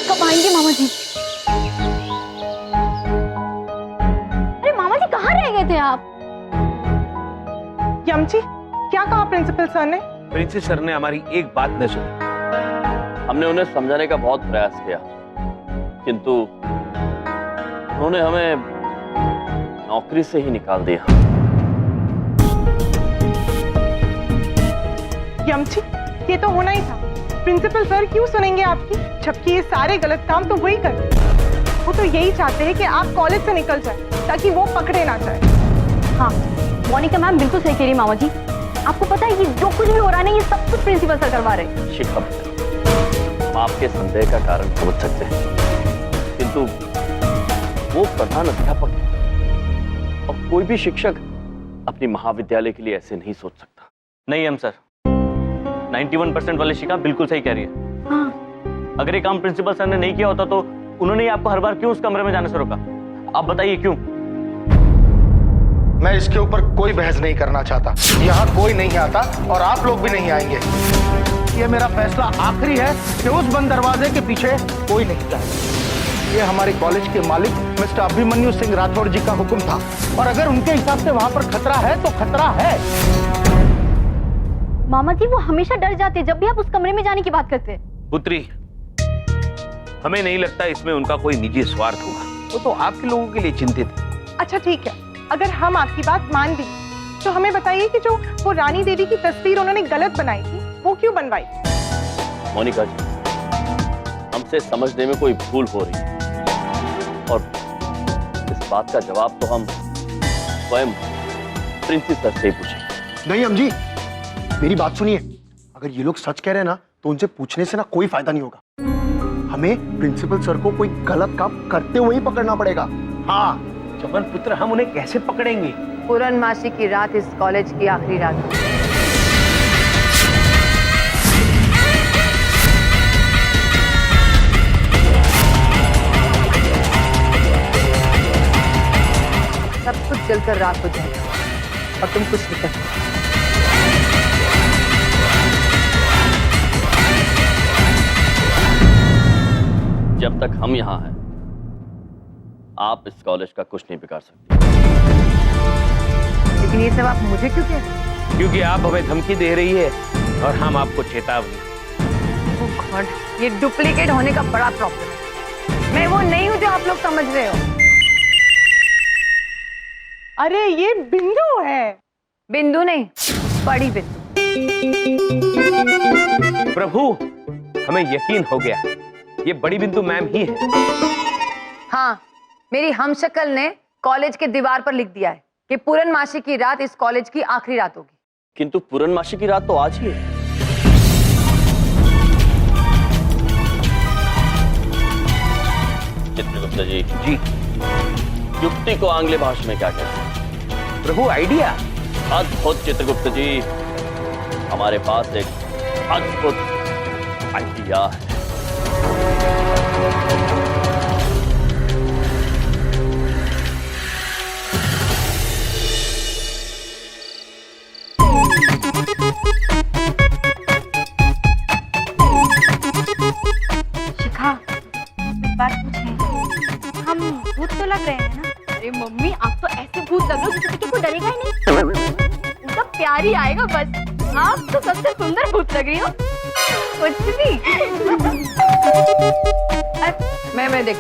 कब आएंगे मामा जी? अरे मामा जी कहाँ रह गए थे आप? यमची, क्या कहा प्रिंसिपल सर ने? प्रिंसिपल सर ने हमारी एक बात न सुनी। हमने उन्हें समझाने का बहुत प्रयास किया, किंतु उन्होंने हमें नौकरी से ही निकाल दिया। यमची, ये तो होना ही था। प्रिंसिपल सर क्यों सुनेंगे आपकी, जबकि ये सारे गलत काम तो वही करते हैं। वो तो यही चाहते हैं कि आप कॉलेज से निकल जाए ताकि वो पकड़े ना जाए। हाँ, मोनिका मैम बिल्कुल सही कह रही मामा जी। आपको पता है कि जो कुछ भी हो रहा है ना, ये सब कुछ प्रिंसिपल सर करवा रहे हैं। शिखा, हम आपके संदेह का कारण समझ सकते हैं, किंतु वो प्रधान अध्यापक है और कोई भी शिक्षक अपनी महाविद्यालय के लिए ऐसे नहीं सोच सकता। नहीं हम सर, 91% वाले शिखा बिल्कुल सही कह रही है। हाँ। अगर ये काम प्रिंसिपल सर ने नहीं किया होता तो उन्होंने ही आपको हर बार क्यों उस कमरे में जाने से रोका? आप बताइए क्यों? मैं इसके ऊपर कोई बहस नहीं करना चाहता। यहाँ कोई नहीं आता और आप लोग भी नहीं आएंगे। ये मेरा फैसला आखिरी है कि उस बंद दरवाजे के पीछे कोई नहीं जाएगा। ये हमारे कॉलेज के मालिक मिस्टर अभिमन्यु सिंह राठौड़ जी का हुक्म था, और अगर उनके हिसाब से वहां पर खतरा है तो खतरा है। मामा जी वो हमेशा डर जाते जब भी आप उस कमरे में जाने की बात करते हैं। पुत्री, हमें नहीं लगता इसमें उनका कोई निजी स्वार्थ होगा। वो तो आपके लोगों के लिए चिंतित है। अच्छा ठीक है, अगर हम आपकी बात मान ली तो हमें बताइए कि जो वो रानी देवी की तस्वीर उन्होंने गलत बनाई थी, वो क्यों बनवाई? मोनिका जी, हमसे समझने में कोई भूल हो रही है और इस बात का जवाब तो हम स्वयं प्रिंसिपल सर से ही पूछेंगे। नहीं हम जी, मेरी बात सुनिए। अगर ये लोग सच कह रहे हैं ना, तो उनसे पूछने से ना कोई फायदा नहीं होगा। हमें प्रिंसिपल सर को कोई गलत काम करते हुए ही पकड़ना पड़ेगा। हाँ चमन पुत्र, हम उन्हें कैसे पकड़ेंगे? पूर्णमासी की रात इस कॉलेज की आखिरी रात है। सब कुछ जलकर रात हो जाएगा और तुम कुछ नहीं कर सकते। जब तक हम यहाँ हैं, आप इस कॉलेज का कुछ नहीं बिगाड़ सकते। लेकिन ये सब आप मुझे क्यों कह रहे हैं? क्योंकि आप हमें धमकी दे रही है और हम आपको चेतावनी। Oh God, ये डुप्लीकेट होने का बड़ा प्रॉब्लम है। मैं वो नहीं हूँ जो आप लोग समझ रहे हो। अरे ये बिंदु है। बिंदु नहीं, बड़ी बिंदु। प्रभु, हमें यकीन हो गया, ये बड़ी बिंदु मैम ही है। हाँ, मेरी हमशक्ल ने कॉलेज के दीवार पर लिख दिया है कि पूर्णमासी की रात इस कॉलेज की आखिरी रात होगी। किंतु पूर्णमासी की रात तो आज ही है। चित्रगुप्ता जी, युक्ति को आंग्ल भाषा में क्या कहते हैं? प्रभु, आइडिया। अद्भुत चित्रगुप्त जी, हमारे पास एक अद्भुत आइडिया है। शिखा, एक बात पूछें, हम भूत तो लग रहे हैं ना? अरे मम्मी, आप तो ऐसे भूत लग रहे हो किसी को डरेगा ही नहीं। उनका प्यार ही आएगा बस। आप तो सबसे सुंदर भूत लग रही हो। कुछ भी। मैं देख।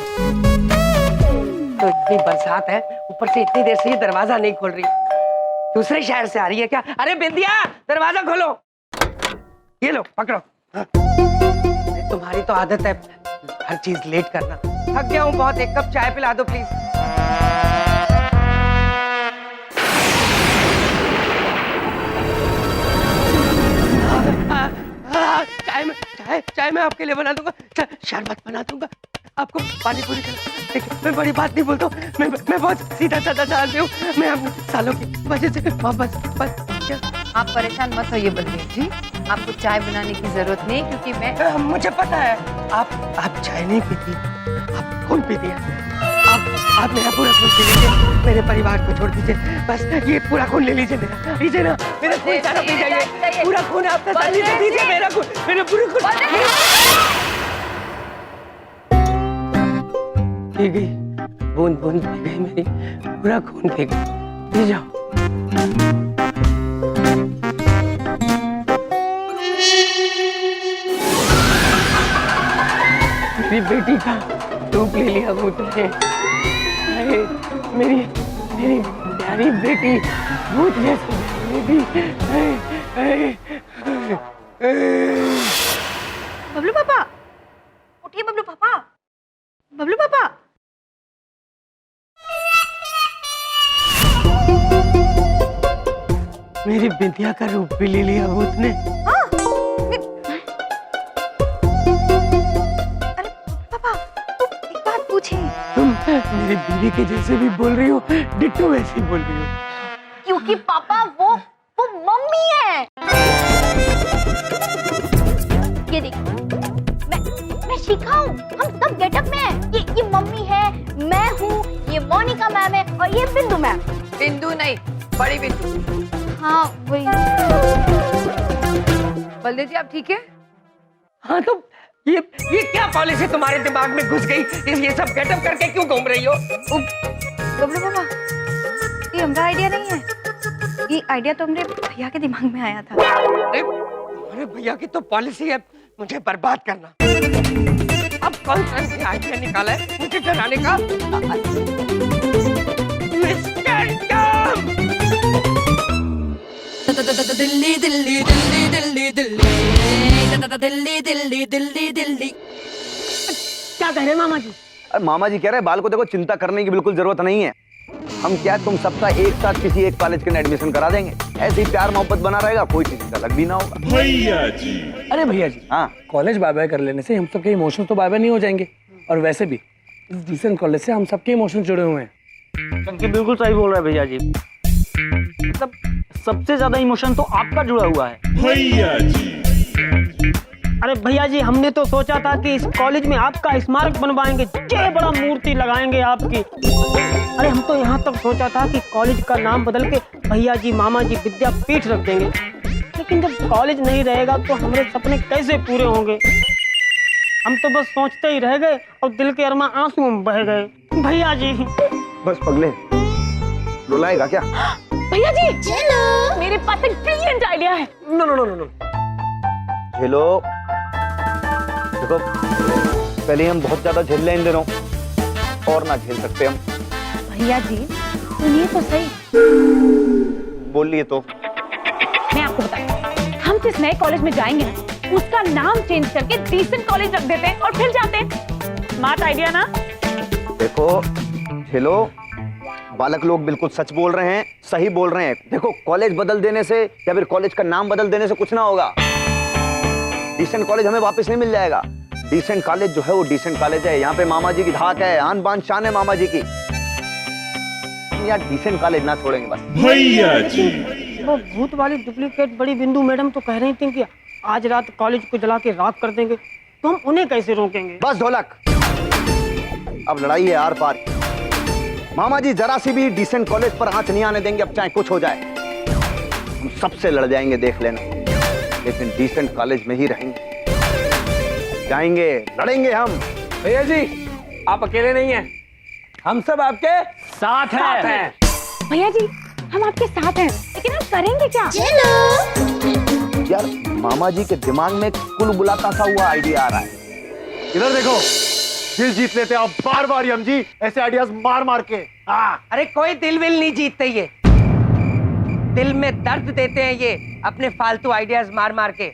तो इतनी बरसात है, ऊपर से इतनी देर से ये दरवाजा नहीं खोल रही। दूसरे शहर से आ रही है क्या? अरे बिंदिया, दरवाजा खोलो। ये लो, पकड़ो। हाँ। तुम्हारी तो आदत है हर चीज लेट करना। थक गया हूँ बहुत, एक कप चाय पिला दो प्लीज। चाय मैं आपके लिए बना दूंगा, शरबत बना दूंगा, आपको पानी पूरी खिला। मैं बड़ी बात नहीं बोलता हूँ, मैं बहुत सीधा साधा आदमी हूँ। मैं अपने सालों की वजह से बस आप परेशान मत होइए बलदेव जी, आपको चाय बनाने की जरूरत नहीं, क्योंकि मैं मुझे पता है आप चाय नहीं पीती, आप खून पीती है। आप मेरा पूरा खून पी लीजिए, मेरे परिवार को छोड़ दीजिए, बस ये पूरा खून ले लीजिए मेरा, लीजिए ना, मेरा खून सारा पी जाइए, पूरा खून आप तसल्ली से दीजिए, मेरा खून, मेरा पूरा खून। पी गई, बूंद बूंद पी गई मेरी, पूरा खून पी गई। पी जाओ। मेरी बेटी का धूप ले लिया भूत ने। अरे मेरी मेरी प्यारी बेटी भूत जैसी बेटी। बबलू पापा, उठिए बबलू पापा, बबलू पापा। मेरी बिंदिया का रूप भी ले लिया भूत ने। अरे पापा, एक बात पूछे। तुम मेरी बीवी के जैसे भी बोल रही हो, डिट्टो वैसी बोल रही हो। क्योंकि पापा वो मम्मी है। ये देखो, मैं शिखा हूँ, हम सब गेटअप में हैं। ये मम्मी है, मैं हूँ, ये मोनिका मैम है और ये बिंदु मैम। बिंदु नहीं, बड़ी बिंदु। हाँ वही। बलदेव जी आप ठीक है? हाँ तो ये क्या पॉलिसी तुम्हारे दिमाग में घुस गई? ये सब गेटअप करके क्यों घूम रही हो? बबलू पापा, ये हमारा आइडिया नहीं है, ये आइडिया तो हमरे भैया के दिमाग में आया था। अरे भैया की तो पॉलिसी है मुझे बर्बाद करना। अब कौन सा ऐसी आइडिया निकाला है मुझे डराने का? Mister Tom! दिल्ली दिल्ली दिल्ली दिल्ली दिल्ली दिल्ली दिल्ली दिल्ली। क्या कह रहे मामा जी? अरे मामा जी कह रहे हैं बाल को देखो, चिंता करने की बिल्कुल जरूरत नहीं है। हम क्या तुम सबका एक साथ किसी एक कॉलेज के एडमिशन करा देंगे, ऐसे ही प्यार मोहब्बत बना रहेगा, कोई किसी का अलग भी ना होगा। भैया जी। अरे भैया जी, हाँ कॉलेज बाय बाय कर लेने से हम सबके इमोशंस तो बाय बाय नहीं हो जाएंगे, और वैसे भी इस डिसेंट कॉलेज से हम सबके इमोशंस जुड़े हुए हैं। चंकी बिल्कुल सही बोल रहा है भैया जी। मतलब सबसे ज्यादा इमोशन तो आपका जुड़ा हुआ है भैया जी। अरे भैया जी, हमने तो सोचा था कि इस कॉलेज में आपका स्मारक बनवाएंगे, जय बड़ा मूर्ति लगाएंगे आपकी। अरे हम तो यहाँ तक सोचा था कि कॉलेज का नाम बदल के भैया जी मामा जी विद्यापीठ रख देंगे, लेकिन जब कॉलेज नहीं रहेगा तो हमारे सपने कैसे पूरे होंगे? हम तो बस सोचते ही रह गए और दिल के अरमा आंसू में बह गए। भैया जी बस पगले, रुलाएगा क्या? भैया जी, मेरे पास एक ब्रिलियंट आइडिया है। No no no no no. झेलो, देखो पहले हम बहुत ज्यादा झेल लें इन दिनों, और ना झेल सकते हम। भैया जी सुनिए तो सही। बोलिए तो। मैं आपको बताती हूँ, हम जिस नए कॉलेज में जाएंगे ना, उसका नाम चेंज करके डिसेंट कॉलेज रख देते हैं और फिर जाते हैं। स्मार्ट आइडिया ना? देखो झेलो, बालक लोग बिल्कुल सच बोल रहे हैं, सही बोल रहे हैं। देखो कॉलेज बदल देने से या फिर कॉलेज का नाम बदल देने से कुछ ना होगा। डिसेंट कॉलेज हमें वापस नहीं मिल जाएगा। डिसेंट कॉलेज जो है वो डिसेंट कॉलेज है, यहाँ पे मामा जी की धाक है, आन बान शान है मामा जी की। यार डिसेंट कॉलेज ना छोड़ेंगे बस। भैया जी। वो भूत वाली डुप्लीकेट बड़ी बिंदु मैडम तो कह रही थी कि आज रात कॉलेज को जला के राख कर देंगे, तो हम उन्हें कैसे रोकेंगे? बस ढोलक, अब लड़ाई है आर पार। मामा जी जरा सी भी डिसेंट कॉलेज पर आंच नहीं आने देंगे, अब चाहे कुछ हो जाए। हम सबसे लड़ जाएंगे देख लेना, लेकिन डिसेंट कॉलेज में ही रहेंगे, जाएंगे लड़ेंगे हम। भैया जी आप अकेले नहीं हैं, हम सब आपके साथ हैं। भैया जी हम आपके साथ हैं, लेकिन हम करेंगे क्या? यार मामा जी के दिमाग में कुल बुलाता सा हुआ आइडिया आ रहा है। इधर देखो, दिल जीत लेते आप बार बार यम जी, ऐसे आइडियाज मार मार के। अरे कोई दिल विल नहीं जीतते, ये दिल में दर्द देते हैं ये अपने फालतू आइडियाज मार मार के।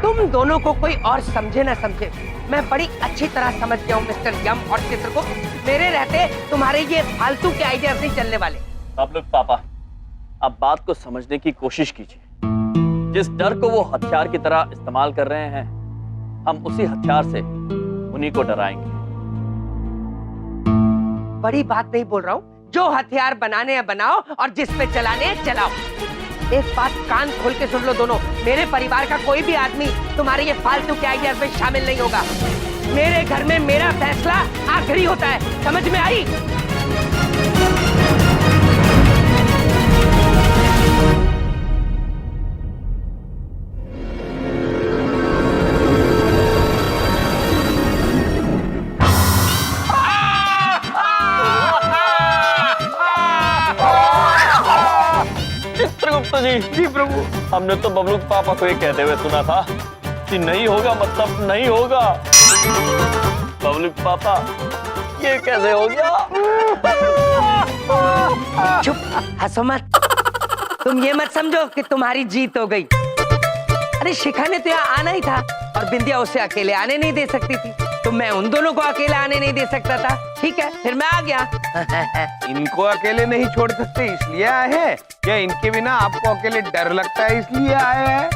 तुम दोनों को कोई और समझे ना समझे, मैं बड़ी अच्छी तरह समझ गया हूँ मिस्टर यम और चित्र को। मेरे रहते तुम्हारे ये फालतू के आइडियाज नहीं चलने वाले। आप लोग पापा अब बात को समझने की कोशिश कीजिए। जिस डर को वो हथियार की तरह इस्तेमाल कर रहे हैं, हम उसी हथियार से उन्हीं को डराएंगे। बड़ी बात नहीं बोल रहा हूँ, जो हथियार बनाने हैं बनाओ और जिस पे चलाने हैं चलाओ। एक बात कान खोल के सुन लो दोनों, मेरे परिवार का कोई भी आदमी तुम्हारे ये फालतू के आइडियाज में शामिल नहीं होगा। मेरे घर में मेरा फैसला आखिरी होता है, समझ में आई? जी जी प्रभु। हमने तो बबलू के पापा को ये कहते हुए सुना था कि नहीं होगा मतलब नहीं होगा। बबलू के पापा ये कैसे हो गया? चुप, हंसो मत। तुम ये मत समझो कि तुम्हारी जीत हो गई। अरे शिखा ने तो यहाँ आना ही था और बिंदिया उसे अकेले आने नहीं दे सकती थी, तो मैं उन दोनों को अकेले आने नहीं दे सकता था। ठीक है, फिर मैं आ गया। इनको अकेले नहीं छोड़ सकते इसलिए आए हैं, या इनके बिना आपको अकेले डर लगता है इसलिए आए हैं?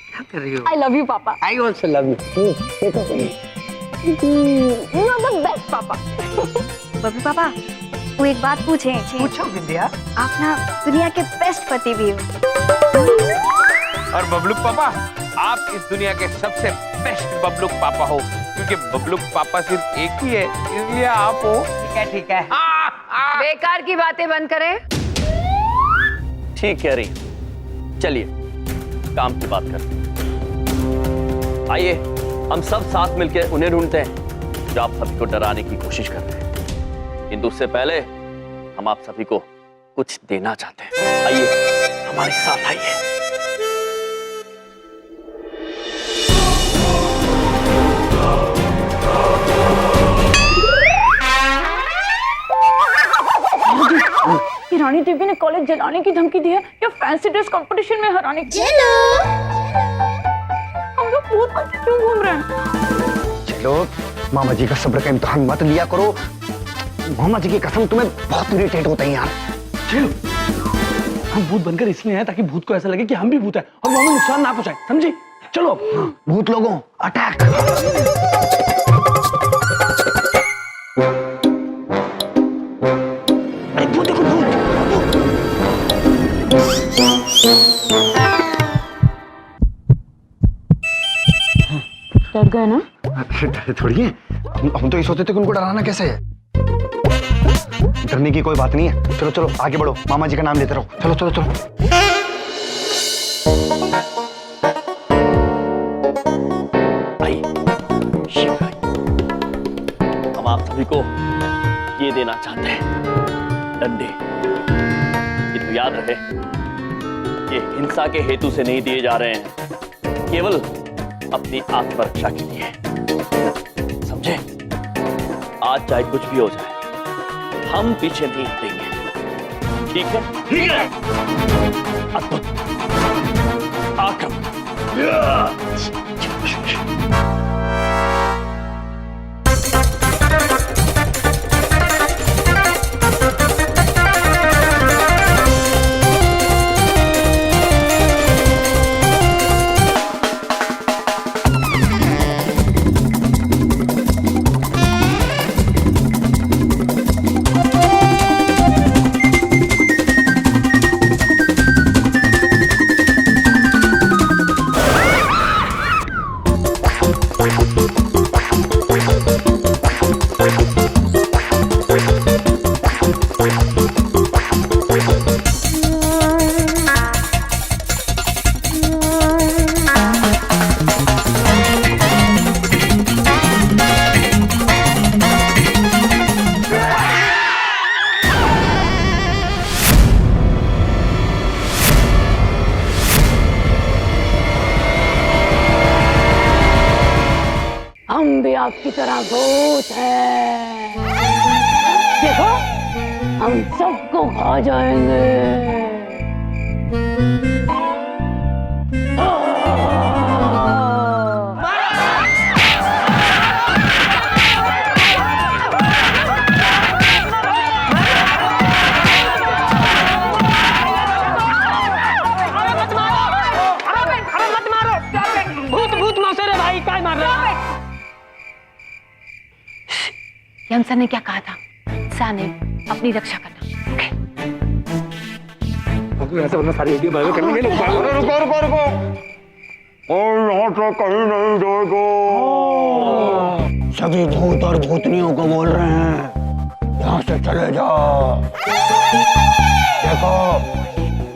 क्या कर रही हो? आई लव यू पापा। I also love you. You are the best पापा। बबलू पापा, वो एक बात पूछे। पूछो बिंदिया। आप ना दुनिया के बेस्ट पति भी हो। और बबलू पापा, आप इस दुनिया के सबसे बेस्ट बबलू पापा हो, क्योंकि बबलू पापा सिर्फ एक ही है, इसलिए आप हो। ठीक है ठीक है। बेकार की बातें बंद करें। ठीक कह रही हैं। चलिए काम की बात करते हैं। आइए हम सब साथ मिलकर उन्हें ढूंढते हैं जो आप सभी को डराने की कोशिश कर रहे हैं, किंतु उससे पहले हम आप सभी को कुछ देना चाहते हैं। आइए हमारे साथ आइए। रानी देवी ने कॉलेज जलाने की धमकी दी है या फैंसी ड्रेस कंपटीशन में हराने की? हम लोग भूत बन के क्यों घूम रहे हैं? चलो मामा जी का सब्र का इम्तिहान मत लिया करो। मामा जी की कसम तुम्हें बहुत इरिटेट होते हैं यार। चलो हम भूत बनकर इसलिए हैं ताकि भूत को ऐसा लगे कि हम भी भूत हैं और वो हमें नुकसान ना पहुंचाए, समझी? चलो भूत लोगों अटैक। डर गए ना? डरे थोड़ी है, हम तो ये सोचते थे कि उनको डराना कैसे है। डरने की कोई बात नहीं है। चलो चलो आगे बढ़ो, मामा जी का नाम लेते रहो। चलो चलो चलो। आइए शिव आइए। हम आप सभी को ये देना चाहते हैं, डंडे। किंतु याद रहे ये हिंसा के हेतु से नहीं दिए जा रहे हैं, केवल अपनी आत्मरक्षा के लिए। समझे? आज चाहे कुछ भी हो जाए हम पीछे नहीं हटेंगे। ठीक है? ठीक है। अद्भुत आक्रमण। हम भी आपकी तरह भूत हैं। देखो हम सबको खा जाएंगे। यम सर ने क्या कहा था? सा नहीं, अपनी रक्षा करना। ओके? ऐसा बनना सारी वीडियो वायरल करने में लोग रुको रुको रुको, और यहाँ से कहीं नहीं जाएगा। सभी भूत और भूतनियों को बोल रहे हैं यहाँ से चले जाओ। देखो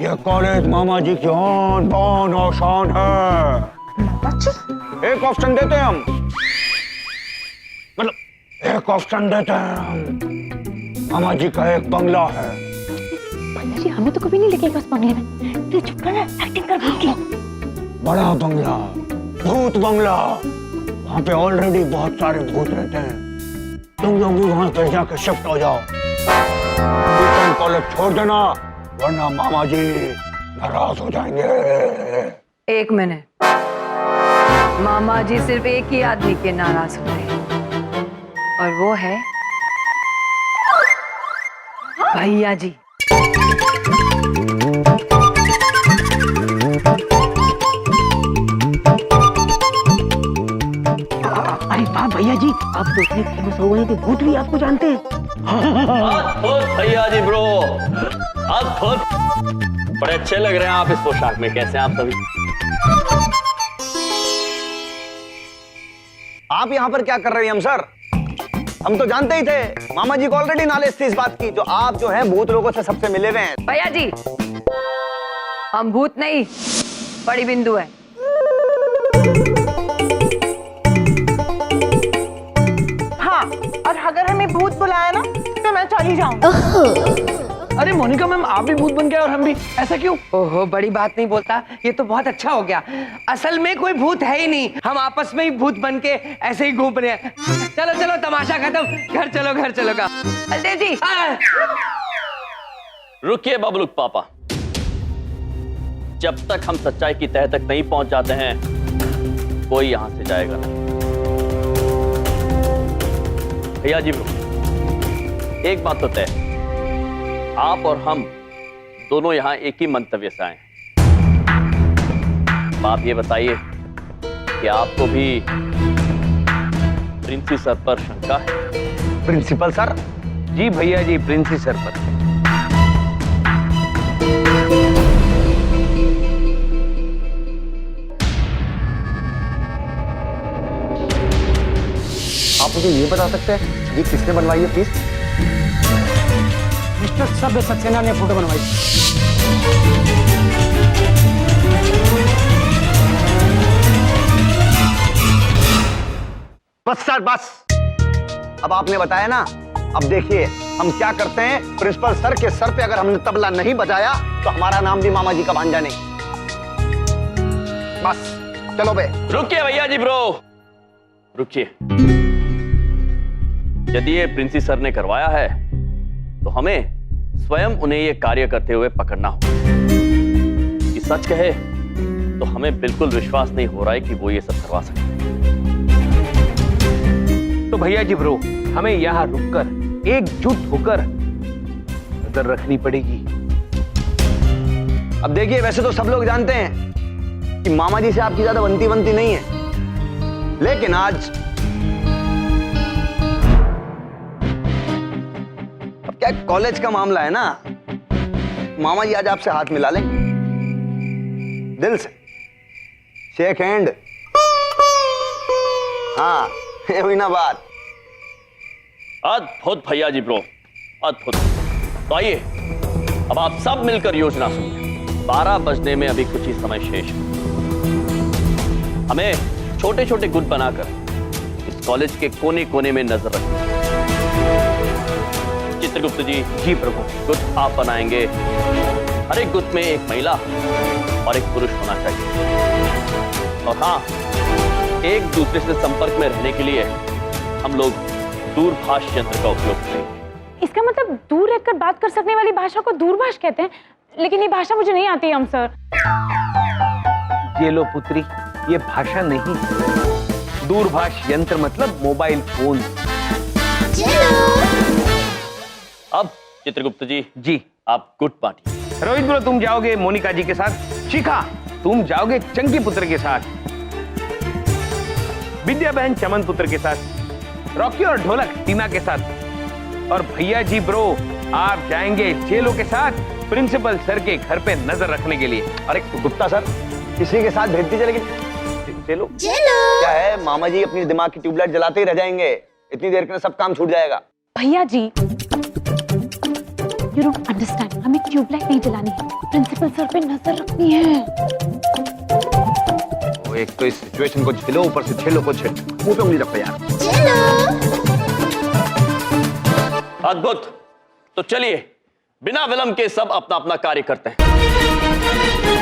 ये कॉलेज मामा जी की आन बान और शान है। एक ऑप्शन देते हैं हम, मतलब एक ऑप्शन देते हैं। मामा जी का एक बंगला है। भैया जी हमें तो कभी नहीं लगेगा उस बंगले में। तू चुप कर ना, एक्टिंग कर भूत की। बड़ा बंगला, भूत बंगला। वहाँ पे ऑलरेडी बहुत सारे भूत रहते हैं। तुम लोग भी वहाँ पे जाकर शिफ्ट हो जाओ। ट्यूशन कॉलेज छोड़ देना, वरना मामा जी नाराज हो जाएंगे। एक मिनट, मामा जी सिर्फ एक ही आदमी के नाराज होते हैं और वो है भैया जी। अरे वाह भैया जी, आप तो इतने फेमस हो गए कि भूत भी आपको जानते हैं। अद्भुत भैया जी ब्रो, अद्भुत। बड़े अच्छे लग रहे हैं आप इस पोशाक में। कैसे हैं आप सभी? आप यहाँ पर क्या कर रहे हैं हम सर? हम तो जानते ही थे, मामा जी को ऑलरेडी नॉलेज थी इस बात की, जो आप जो हैं भूत लोगों से सबसे मिले हुए हैं। भैया जी, हम भूत नहीं, बड़ी बिंदु है। हाँ, और अगर हमें भूत बुलाया ना तो मैं चली जाऊंगी। अरे मोनिका मैम, आप भी भूत बन गए और हम भी, ऐसा क्यों? ओहो, बड़ी बात नहीं बोलता, ये तो बहुत अच्छा हो गया। असल में कोई भूत है ही नहीं, हम आपस में ही भूत बन के ऐसे ही घूम रहे हैं। चलो चलो, तमाशा खत्म, घर चलो घर चलो का। बलदेव जी, रुकिए बबलू पापा, जब तक हम सच्चाई की तह तक नहीं पहुंच जाते हैं कोई यहां से जाएगा नहीं। भैया जी ब्रो, एक बात तो तय, आप और हम दोनों यहां एक ही मंतव्य से आए। आप ये बताइए कि आपको भी प्रिंसी सर पर शंका है? Principal sir? जी भैया जी, प्रिंसी सर पर। आप मुझे ये बता सकते हैं ये किसने बनवाई है प्लीज? मिस्टर सभ्य सक्सेना ने फोटो बनवाई। बस सर बस, अब आपने बताया ना, अब देखिए हम क्या करते हैं। प्रिंसिपल सर के सर पे अगर हमने तबला नहीं बजाया तो हमारा नाम भी मामा जी का भांजा नहीं। बस चलो बे। रुकिए भैया जी ब्रो, रुकिए। यदि ये प्रिंसी सर ने करवाया है तो हमें स्वयं उन्हें ये कार्य करते हुए पकड़ना होगा। कि सच कहे तो हमें बिल्कुल विश्वास नहीं हो रहा है कि वो ये सब करवा सके। तो भैया जी ब्रो, हमें यहाँ रुककर एकजुट होकर नजर रखनी पड़ेगी। अब देखिए, वैसे तो सब लोग जानते हैं कि मामा जी से आपकी ज्यादा बनती नहीं है, लेकिन आज अब क्या कॉलेज का मामला है ना, मामा जी आज आपसे हाथ मिला लें दिल से, शेक हैंड। हाँ, ये हुई ना बात। अद्भुत भैया जी ब्रो, अद्भुत। तो आइए अब आप सब मिलकर योजना सुनिए। 12 बजने में अभी कुछ ही समय शेष है। हमें छोटे छोटे गुट बनाकर इस कॉलेज के कोने कोने में नजर रखनी। चित्रगुप्त जी प्रभु, गुट आप बनाएंगे। हर एक गुट में एक महिला और एक पुरुष होना चाहिए। और हाँ, एक दूसरे से संपर्क में रहने के लिए हम लोग दूरभाष यंत्र का उपयोग करेंगे। इसका मतलब दूर रहकर बात कर सकने वाली भाषा को दूरभाष कहते हैं, लेकिन ये भाषा मुझे नहीं आती हम सर। ये लो पुत्री, ये भाषा नहीं, दूरभाष यंत्र मतलब मोबाइल फोन। अब चित्रगुप्त जी आप गुट बांटिए। रोहित ब्रो, तुम जाओगे मोनिका जी के साथ। शिखा, तुम जाओगे चंकी पुत्र के साथ। विद्या बहन चमन पुत्र के साथ। रॉकी और ढोलक टीना के साथ। और भैया जी ब्रो, आप जाएंगे चेलो के साथ प्रिंसिपल सर के घर पे नजर रखने के लिए। अरे गुप्ता सर, किसी के साथ भेजती चलेगी चलो। क्या है, मामा जी अपनी दिमाग की ट्यूबलाइट जलाते ही रह जाएंगे, इतनी देर के सब काम छूट जाएगा। भैया जी, यू डोंट अंडरस्टैंड, हमें ट्यूबलाइट नहीं जलानी है, प्रिंसिपल सर पे नजर रखनी है। वो एक तो इस सिचुएशन को झेलो, ऊपर से छेलो को छेलो, मुंह पे उंगली रखो यार। अद्भुत। तो चलिए बिना विलंब के सब अपना अपना कार्य करते हैं।